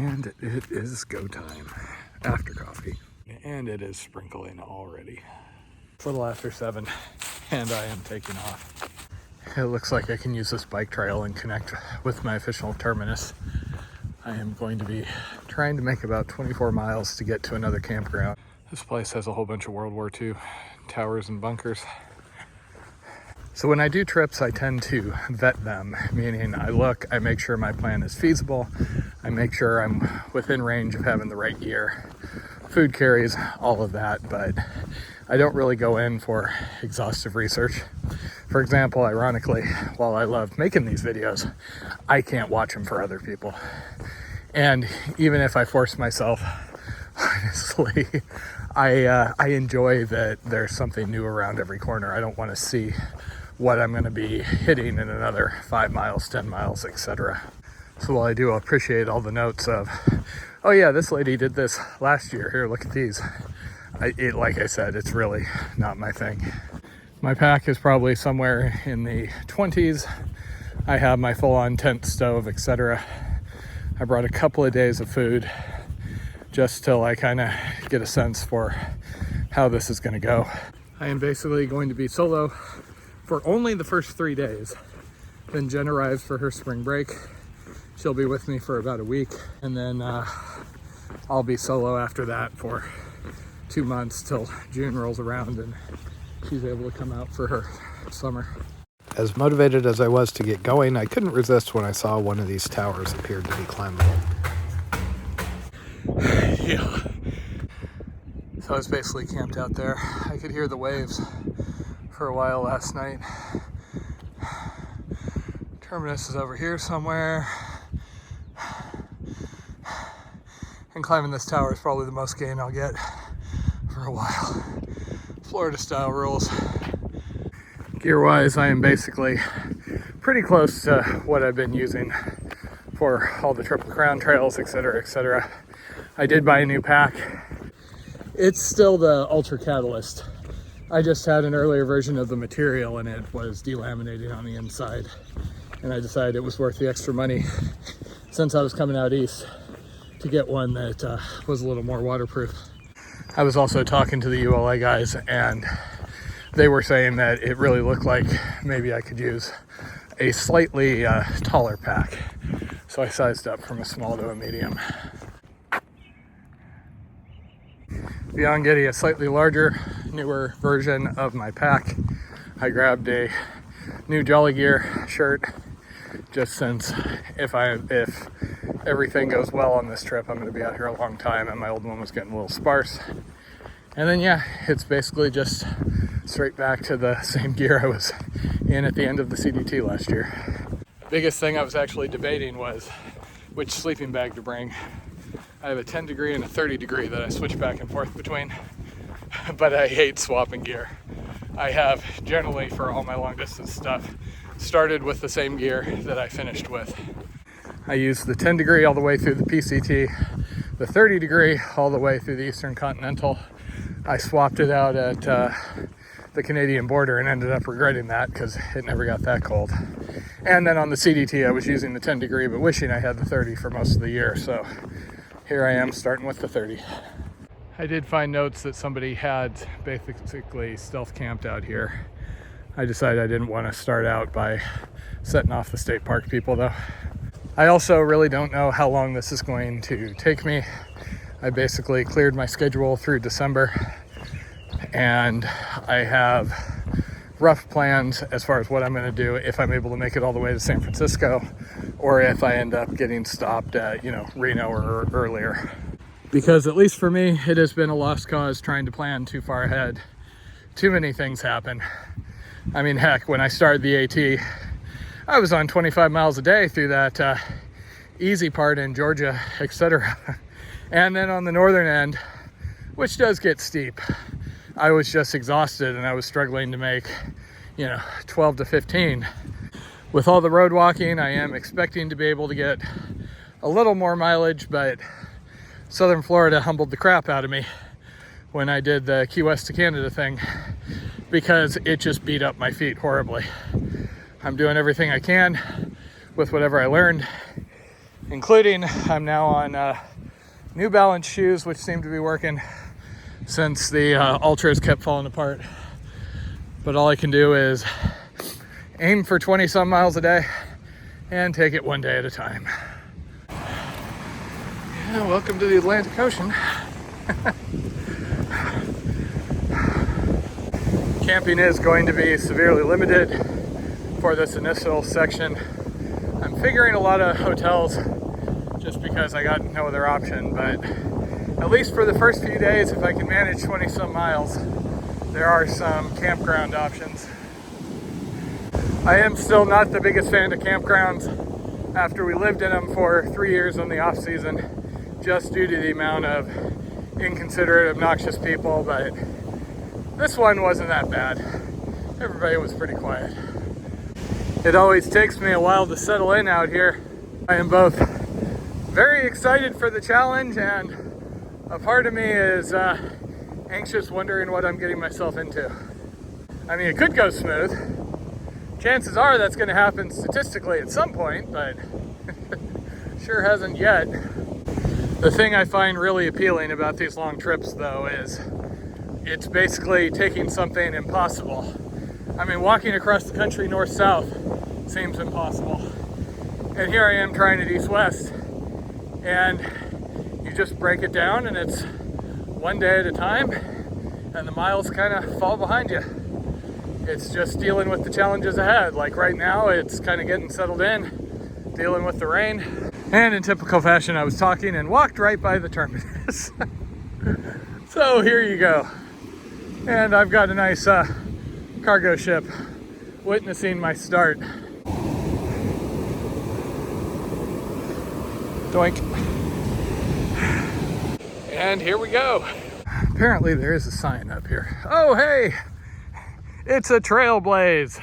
And it is go time after coffee. And it is sprinkling already. It's a little after 7 and I am taking off. It looks like I can use this bike trail and connect with my official terminus. I am going to be trying to make about 24 miles to get to another campground. This place has a whole bunch of World War II towers and bunkers. So when I do trips, I tend to vet them, meaning I make sure my plan is feasible. I make sure I'm within range of having the right gear, food carries, all of that, but I don't really go in for exhaustive research. For example, ironically, while I love making these videos, I can't watch them for other people. And even if I force myself, honestly, I enjoy that there's something new around every corner. I don't want to see what I'm going to be hitting in another 5 miles, 10 miles, etc. So while I do appreciate all the notes of, oh yeah, this lady did this last year, here, look at these. Like I said, it's really not my thing. My pack is probably somewhere in the 20s. I have my full-on tent, stove, etc. I brought a couple of days of food just till I kind of get a sense for how this is going to go. I am basically going to be solo for only the first 3 days. Then Jen arrives for her spring break. She'll be with me for about a week, and then I'll be solo after that for 2 months till June rolls around and she's able to come out for her summer. As motivated as I was to get going, I couldn't resist when I saw one of these towers appeared to be climbable. Yeah. So I was basically camped out there. I could hear the waves for a while last night. Terminus is over here somewhere. And climbing this tower is probably the most gain I'll get for a while. Florida style rules. Gear-wise, I am basically pretty close to what I've been using for all the Triple Crown trails, etc., etc. I did buy a new pack. It's still the Ultra Catalyst. I just had an earlier version of the material and it was delaminating on the inside. And I decided it was worth the extra money since I was coming out east to get one that was a little more waterproof. I was also talking to the ULA guys and they were saying that it really looked like maybe I could use a slightly taller pack. So I sized up from a small to a medium. Beyond getting a slightly larger, newer version of my pack, I grabbed a new Jolly Gear shirt just since if everything goes well on this trip, I'm going to be out here a long time and my old one was getting a little sparse. And then yeah, it's basically just straight back to the same gear I was in at the end of the CDT last year. Biggest thing I was actually debating was which sleeping bag to bring. I have a 10 degree and a 30 degree that I switch back and forth between, but I hate swapping gear. I have generally, for all my long distance stuff, started with the same gear that I finished with. I used the 10 degree all the way through the PCT, the 30 degree all the way through the Eastern Continental. I swapped it out at the Canadian border and ended up regretting that because it never got that cold. And then on the CDT, I was using the 10 degree, but wishing I had the 30 for most of the year. So here I am starting with the 30. I did find notes that somebody had basically stealth camped out here. I decided I didn't want to start out by setting off the state park people though. I also really don't know how long this is going to take me. I basically cleared my schedule through December and I have rough plans as far as what I'm going to do if I'm able to make it all the way to San Francisco or if I end up getting stopped at, Reno or earlier. Because at least for me, it has been a lost cause trying to plan too far ahead. Too many things happen. I mean, heck, when I started the AT, I was on 25 miles a day through that easy part in Georgia, etc. And then on the northern end, which does get steep, I was just exhausted and I was struggling to make, 12 to 15. With all the road walking, I am expecting to be able to get a little more mileage, but Southern Florida humbled the crap out of me when I did the Key West to Canada thing because it just beat up my feet horribly. I'm doing everything I can with whatever I learned, including I'm now on New Balance shoes, which seem to be working since the Ultras kept falling apart. But all I can do is aim for 20 some miles a day and take it one day at a time. Yeah, welcome to the Atlantic Ocean. Camping is going to be severely limited for this initial section. I'm figuring a lot of hotels just because I got no other option, but at least for the first few days, if I can manage 20 some miles, there are some campground options. I am still not the biggest fan of campgrounds after we lived in them for 3 years in the off season, just due to the amount of inconsiderate, obnoxious people, but this one wasn't that bad. Everybody was pretty quiet. It always takes me a while to settle in out here. I am both very excited for the challenge, and a part of me is anxious, wondering what I'm getting myself into. I mean, it could go smooth. Chances are that's going to happen statistically at some point, but sure hasn't yet. The thing I find really appealing about these long trips, though, is it's basically taking something impossible. I mean, walking across the country north-south seems impossible. And here I am trying it east-west. And you just break it down, and it's one day at a time, and the miles kind of fall behind you. It's just dealing with the challenges ahead. Like right now, it's kind of getting settled in, dealing with the rain. And in typical fashion, I was talking and walked right by the terminus. So here you go. And I've got a nice cargo ship witnessing my start. Doink. And here we go. Apparently there is a sign up here. Oh, hey, it's a trailblaze.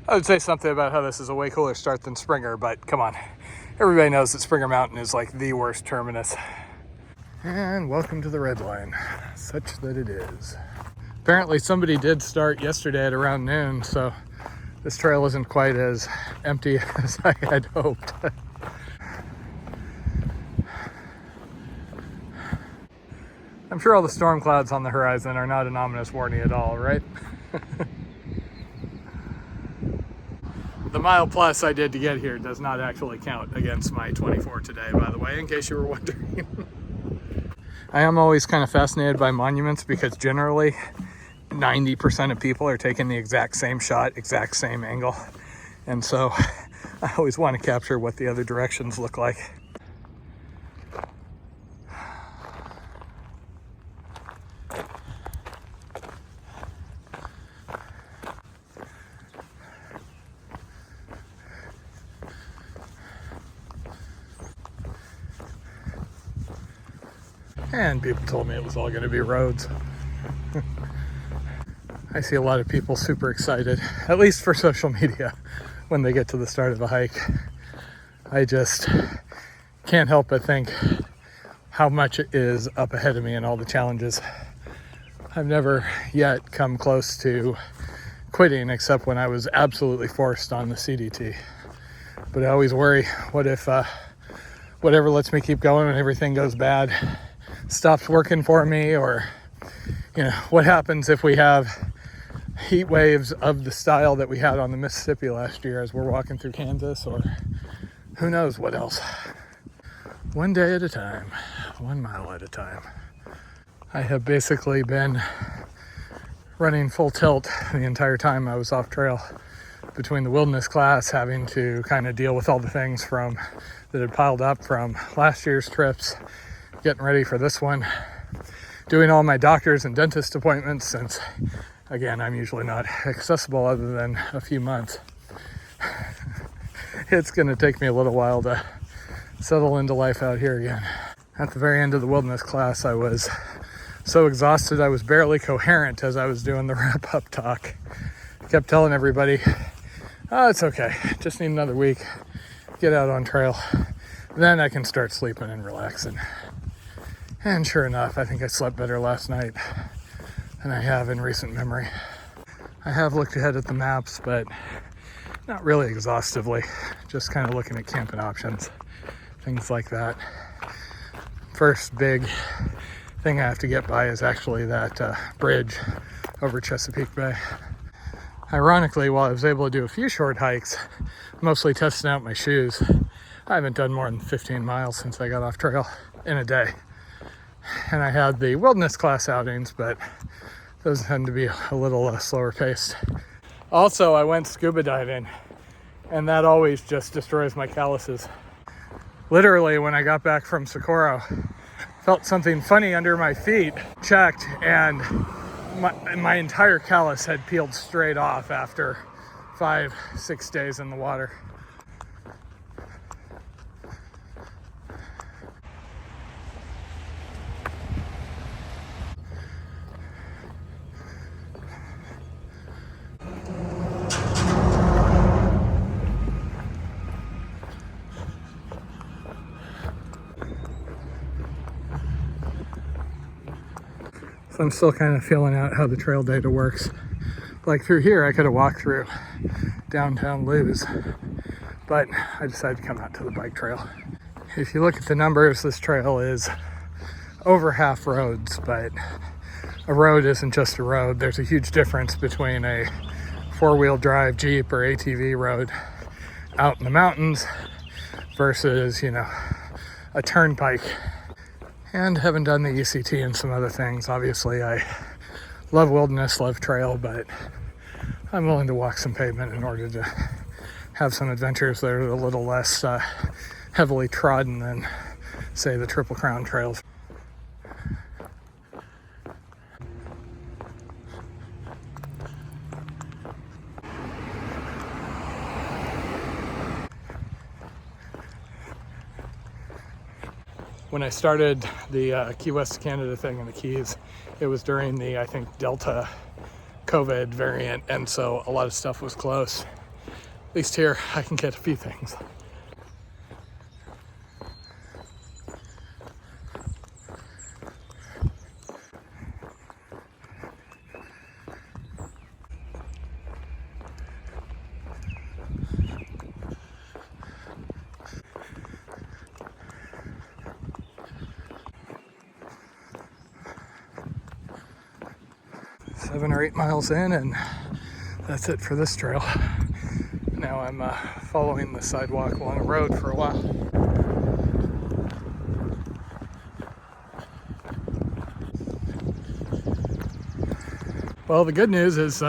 I would say something about how this is a way cooler start than Springer, but come on. Everybody knows that Springer Mountain is like the worst terminus. And welcome to the red line, such that it is. Apparently somebody did start yesterday at around noon, so this trail isn't quite as empty as I had hoped. I'm sure all the storm clouds on the horizon are not an ominous warning at all, right? The mile plus I did to get here does not actually count against my 24 today, by the way, in case you were wondering. I am always kind of fascinated by monuments because generally 90% of people are taking the exact same shot, exact same angle. And so I always want to capture what the other directions look like. And people told me it was all going to be roads. I see a lot of people super excited, at least for social media, when they get to the start of a hike. I just can't help but think how much is up ahead of me and all the challenges. I've never yet come close to quitting except when I was absolutely forced on the CDT. But I always worry, what if whatever lets me keep going when everything goes bad stops working for me, or what happens if we have heat waves of the style that we had on the Mississippi last year as we're walking through Kansas, or who knows what else. One day at a time, 1 mile at a time. I have basically been running full tilt the entire time I was off trail, between the wilderness class, having to kind of deal with all the things that had piled up from last year's trips, getting ready for this one, doing all my doctor's and dentist appointments, since again I'm usually not accessible other than a few months. It's going to take me a little while to settle into life out here again. At the very end of the wilderness class, I was so exhausted I was barely coherent as I was doing the wrap-up talk. I kept telling everybody, oh, it's okay, just need another week, get out on trail, then I can start sleeping and relaxing. And sure enough, I think I slept better last night than I have in recent memory. I have looked ahead at the maps, but Not really exhaustively, just kind of looking at camping options, things like that. First big thing I have to get by is actually that bridge over Chesapeake Bay. Ironically, while I was able to do a few short hikes, mostly testing out my shoes, I haven't done more than 15 miles since I got off trail in a day. And I had the wilderness class outings, but those tend to be a little slower paced. Also, I went scuba diving, and that always just destroys my calluses. Literally, when I got back from Socorro, felt something funny under my feet, checked, and my entire callus had peeled straight off after 5-6 days in the water. So I'm still kind of feeling out how the trail data works. Like through here, I could have walked through downtown Lewes, but I decided to come out to the bike trail. If you look at the numbers, this trail is over half roads, but a road isn't just a road. There's a huge difference between a four-wheel drive Jeep or ATV road out in the mountains versus, you know, a turnpike. And having done the ECT and some other things, obviously I love wilderness, love trail, but I'm willing to walk some pavement in order to have some adventures that are a little less heavily trodden than, say, the Triple Crown trails. When I started the Key West, Canada thing in the Keys, it was during the, I think, Delta COVID variant, and so a lot of stuff was closed. At least here, I can get a few things. Seven or 8 miles in, and that's it for this trail. Now I'm following the sidewalk along the road for a while. Well, the good news is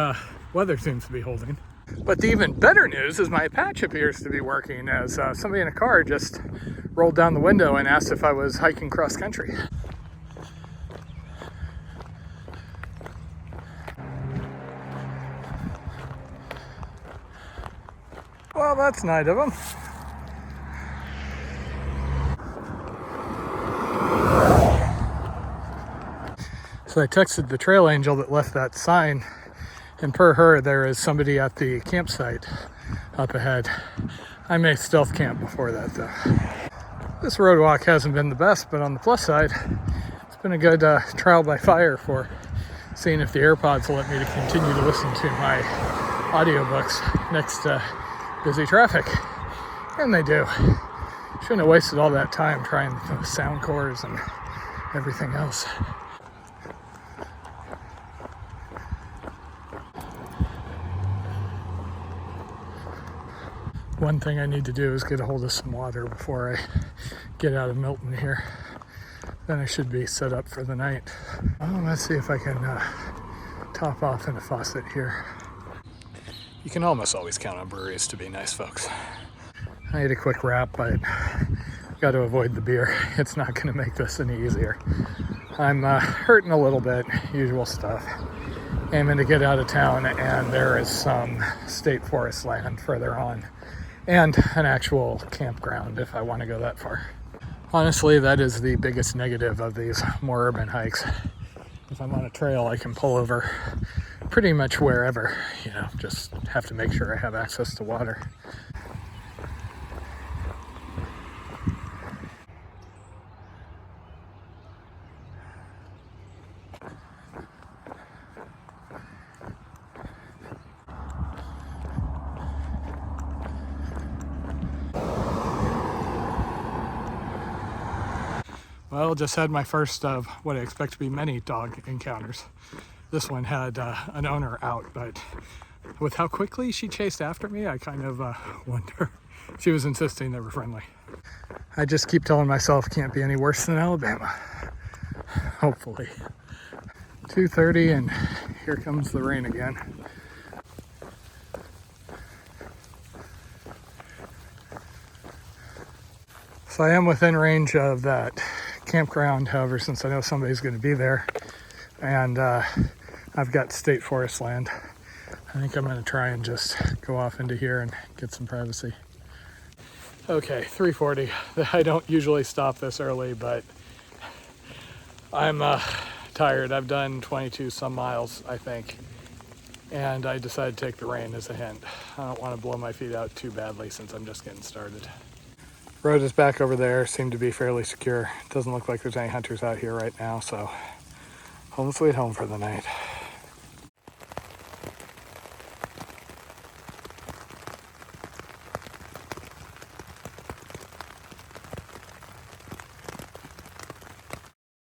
weather seems to be holding. But the even better news is my patch appears to be working, as somebody in a car just rolled down the window and asked if I was hiking cross country. Well, that's nice of them. So I texted the trail angel that left that sign, and per her, there is somebody at the campsite up ahead. I may stealth camp before that, though. This road walk hasn't been the best, but on the plus side, it's been a good trial by fire for seeing if the AirPods will let me to continue to listen to my audiobooks next to busy traffic. And they do. Shouldn't have wasted all that time trying the sound cores and everything else. One thing I need to do is get a hold of some water before I get out of Milton here. Then I should be set up for the night. Oh, let's see if I can top off in a faucet here. You can almost always count on breweries to be nice folks. I ate a quick wrap, but got to avoid the beer. It's not going to make this any easier. I'm hurting a little bit, usual stuff. Aiming to get out of town, and there is some state forest land further on, and an actual campground if I want to go that far. Honestly, that is the biggest negative of these more urban hikes. If I'm on a trail, I can pull over pretty much wherever, you know, just have to make sure I have access to water. Well, just had my first of what I expect to be many dog encounters. This one had an owner out, but with how quickly she chased after me, I kind of wonder. She was insisting they were friendly. I just keep telling myself can't be any worse than Alabama. Hopefully. 2:30 and here comes the rain again. So I am within range of that campground, however, since I know somebody's going to be there, and I've got state forest land. I think I'm going to try and just go off into here and get some privacy. Okay, 3:40. I don't usually stop this early, but I'm tired. I've done 22 some miles, I think, and I decided to take the rain as a hint. I don't want to blow my feet out too badly since I'm just getting started. Road is back over there, seemed to be fairly secure. Doesn't look like there's any hunters out here right now, so home sweet home for the night.